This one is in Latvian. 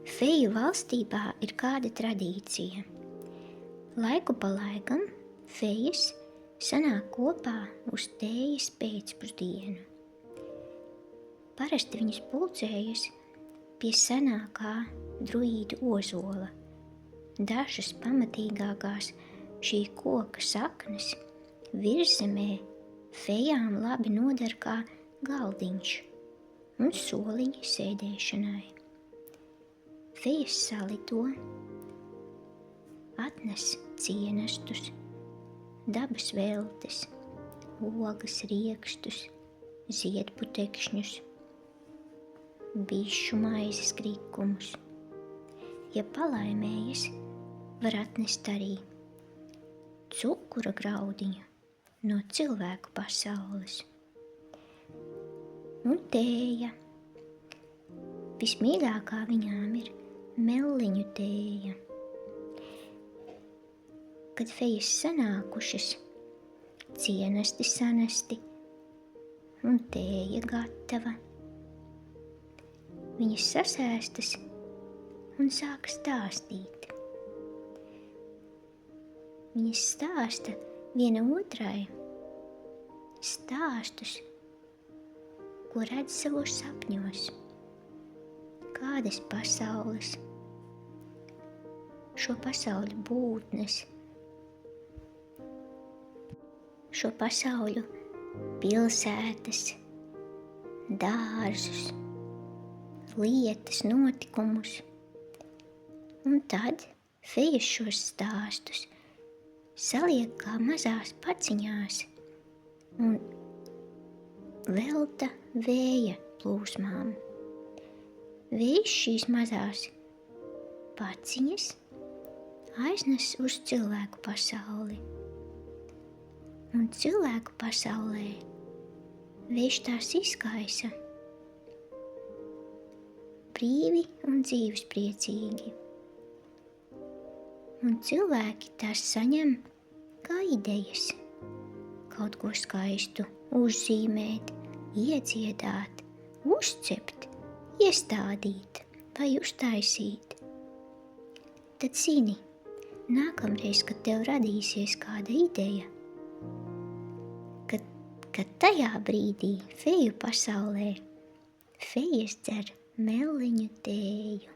Feju valstībā ir kāda tradīcija. Laiku pa laikam fejas sanāk kopā uz tējas pēcpusdienu. Parasti viņas pulcējas pie senākā druīdu ozola. Dažas pamatīgākās šī koka saknes virzemē fejām labi noder kā galdiņš un soliņi sēdēšanai. Fejas salido, atnes cienestus, dabas veltes, ogas, riekstus, ziedputekšņus, bišu maizes krikumus. Ja palaimējas, var atnest arī cukura graudiņu no cilvēku pasaules. Un tēja. Vismīļākā viņām ir melliņu tēja. Kad fejas sanākušas, cienesti sanesti un tēja gatava. Viņas sasēstas un sāk stāstīt. Viņas stāsta viena otrai stāstus, ko redz savos sapņos. Kādas pasaules, šo pasauļu būtnes, šo pasauļu pilsētas, dārzus, lietas, notikumus. Un tad fejas šos stāstus saliek kā mazās paciņās un velta vēja plūsmām. Vējš šīs mazās paciņas aiznes uz cilvēku pasauli. Un cilvēku pasaulē vējš tās izkaisa brīvi un dzīvespriecīgi. Un cilvēki tās saņem kā idejas, kaut ko skaistu uzzīmēt, iedziedāt, uzcept, iestādīt vai uztaisīt. Tad zini, nākamreiz, kad tev radīsies kāda ideja, kad tajā brīdī feju pasaulē fejas dzer melliņu tēju.